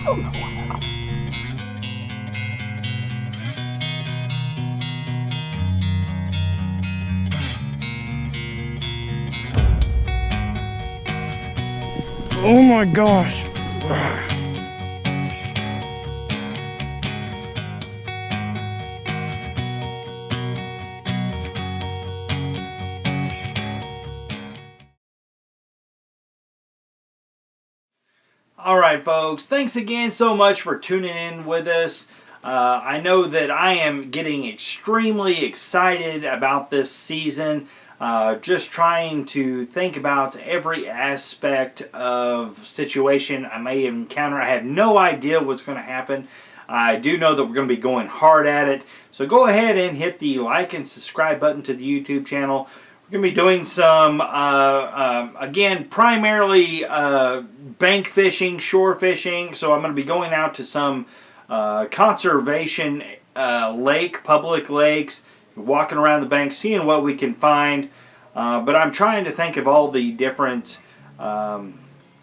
Oh my gosh. All right, folks, thanks again so much for tuning in with us. I know that I am getting extremely excited about this season. Just trying to think about every aspect of situation I may encounter. I have no idea what's going to happen. I do know that we're going to be going hard at it. So go ahead and hit the like and subscribe button to the YouTube channel. We're going to be doing some, again, primarily bank fishing, shore fishing. So I'm going to be going out to some conservation public lakes, walking around the bank, seeing what we can find. But I'm trying to think of all the different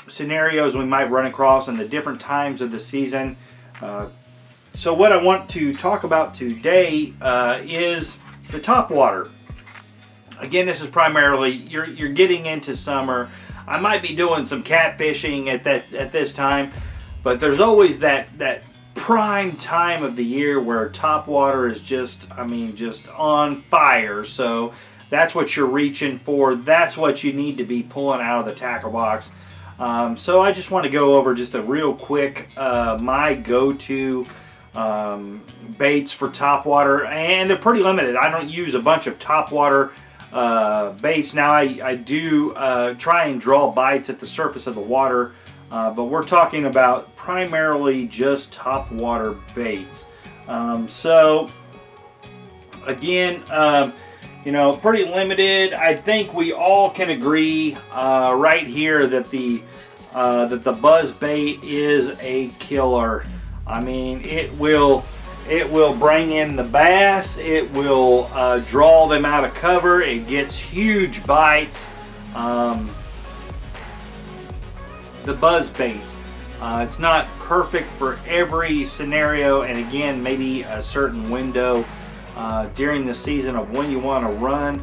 scenarios we might run across and the different times of the season. So what I want to talk about today is the topwater. Again, this is primarily, you're getting into summer. I might be doing some catfishing at this time, but there's always that prime time of the year where topwater is just on fire. So that's what you're reaching for. That's what you need to be pulling out of the tackle box. So I just want to go over just a real quick my go-to baits for topwater, and they're pretty limited. I don't use a bunch of topwater baits. Now I do try and draw bites at the surface of the water, but we're talking about primarily just topwater baits. So again, pretty limited. I think we all can agree right here that the Buzzbait is a killer. I mean, it will bring in the bass. It will draw them out of cover. It gets huge bites. The Buzzbait. It's not perfect for every scenario, and again, maybe a certain window during the season of when you want to run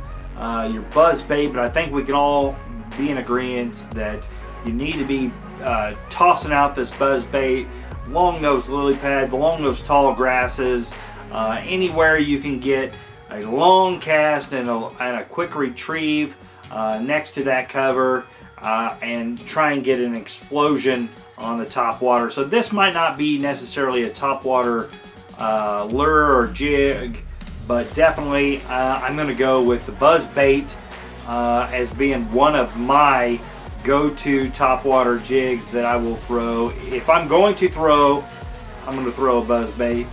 your Buzzbait. But I think we can all be in agreement that you need to be tossing out this Buzzbait along those lily pads, along those tall grasses, anywhere you can get a long cast and a quick retrieve next to that cover, and try and get an explosion on the top water. So this might not be necessarily a topwater lure or jig, but definitely I'm going to go with the Buzzbait as being one of my go-to topwater jigs that I will throw. If I'm going to throw, I'm going to throw a Buzzbait.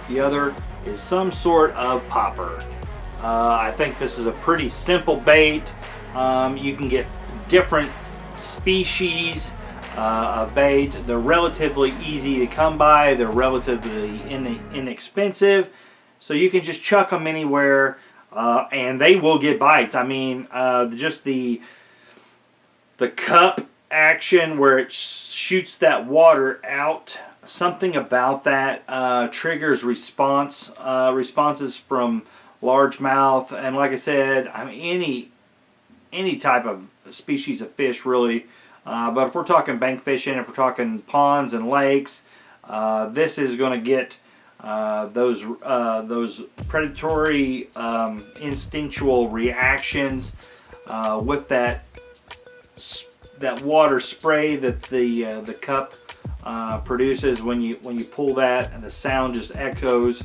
The other is some sort of popper. I think this is a pretty simple bait. You can get different species of bait. They're relatively easy to come by. They're relatively inexpensive. So you can just chuck them anywhere. And they will get bites. I mean, just the cup action where it shoots that water out, something about that triggers responses from largemouth, and like I said, I mean any type of species of fish really. But if we're talking bank fishing, if we're talking ponds and lakes, this is going to get those predatory instinctual reactions with that water spray that the cup produces when you pull that, and the sound just echoes.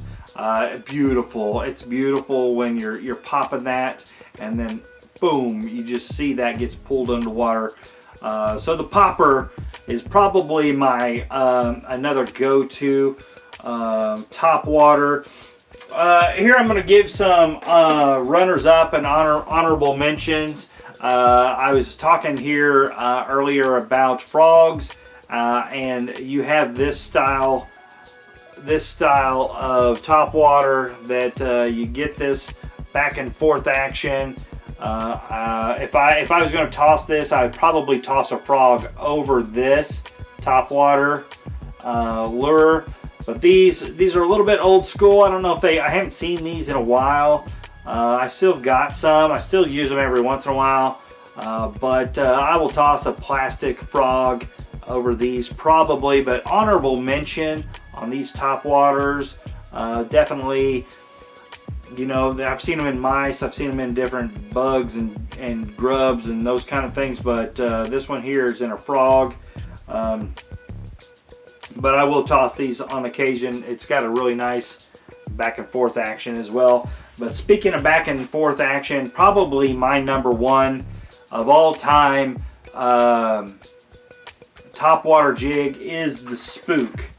Beautiful. It's beautiful when you're popping that, and then boom, you just see that gets pulled underwater. So the popper is probably my another go-to topwater. Here I'm going to give some runners-up and honorable mentions. I was talking here earlier about frogs, and you have this style of topwater that you get this back and forth action. If I was going to toss this, I would probably toss a frog over this topwater lure. But these are a little bit old school. I don't know if I haven't seen these in a while. I still got some. I still use them every once in a while. But I will toss a plastic frog over these probably. But honorable mention on these topwaters. Definitely, you know, I've seen them in mice. I've seen them in different bugs and grubs and those kind of things. But this one here is in a frog. But I will toss these on occasion. It's got a really nice back and forth action as well. But speaking of back and forth action, probably my number one of all time topwater jig is the Spook.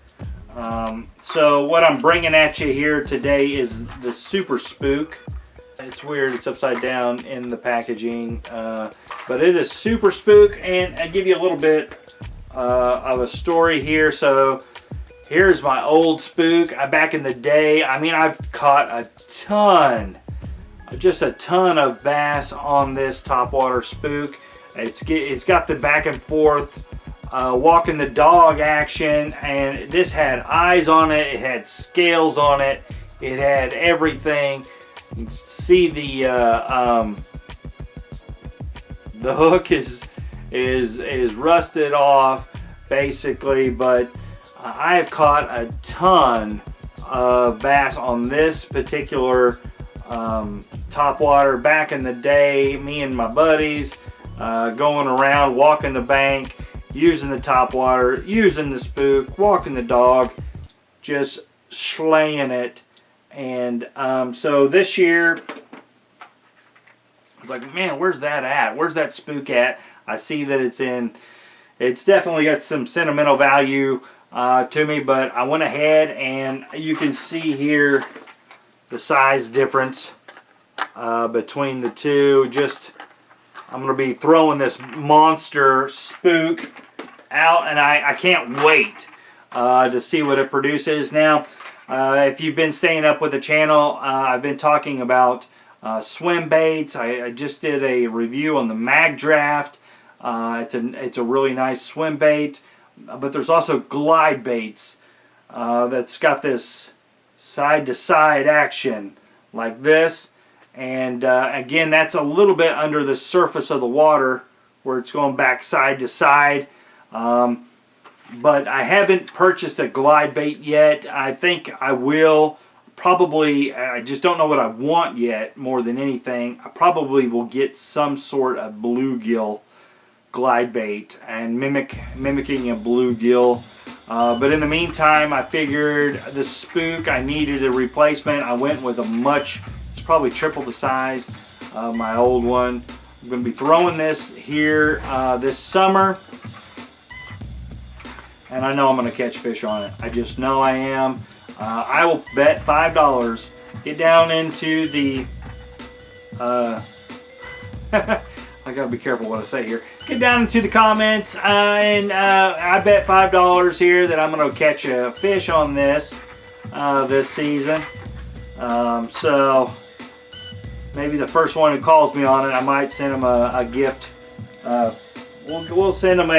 So what I'm bringing at you here today is the Super Spook. It's weird, it's upside down in the packaging, but it is Super Spook, and I'll give you a little bit of a story here. So here's my old Spook. Back in the day, I mean, I've caught a ton, just a ton of bass on this topwater Spook. It's got the back and forth walking the dog action, and this had eyes on it, it had scales on it, it had everything. You can see the hook is rusted off basically, but I have caught a ton of bass on this particular topwater. Back in the day, me and my buddies going around, walking the bank, using the topwater, using the Spook, walking the dog, just slaying it. And so this year, I was like, man, where's that at? Where's that Spook at? I see that it's definitely got some sentimental value to me, but I went ahead and you can see here the size difference between the two. I'm going to be throwing this monster Spook out, and I can't wait to see what it produces. Now, if you've been staying up with the channel, I've been talking about swim baits. I just did a review on the Mag Draft. It's a really nice swim bait, but there's also glide baits that's got this side-to-side action like this. And again, that's a little bit under the surface of the water where it's going back side to side. But I haven't purchased a glide bait yet. I think I will. Probably, I just don't know what I want yet more than anything. I probably will get some sort of bluegill glide bait and mimicking a bluegill. But in the meantime, I figured the Spook, I needed a replacement. I went with it's probably triple the size of my old one. I'm going to be throwing this here this summer, and I know I'm going to catch fish on it. I just know I am. I will bet $5. Get down into the I gotta be careful what I say here. Get down into the comments, and I bet $5 here that I'm gonna catch a fish on this this season. So maybe the first one who calls me on it, I might send him a gift. We'll send him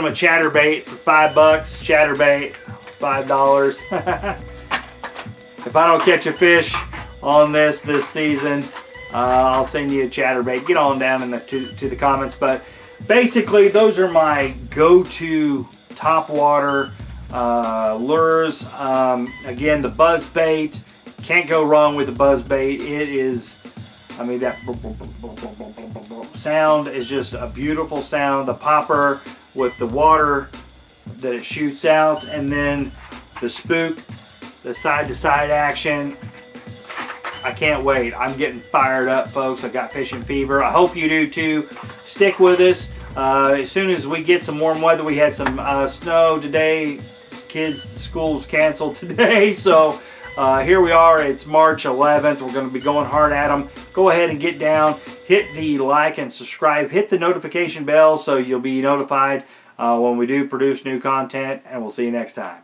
a chatterbait for $5. Chatterbait, $5. If I don't catch a fish on this season, I'll send you a chatterbait. Get on down to the comments. But basically, those are my go-to topwater lures. Again, the Buzzbait. Can't go wrong with the Buzzbait. It is, I mean, that sound is just a beautiful sound. The popper with the water that it shoots out, and then the Spook, the side-to-side action. I can't wait. I'm getting fired up, folks. I got fishing fever. I hope you do too. Stick with us. As soon as we get some warm weather, we had some snow today. Kids' school's canceled today, so here we are. It's March 11th. We're going to be going hard at them. Go ahead and get down. Hit the like and subscribe. Hit the notification bell so you'll be notified when we do produce new content, and we'll see you next time.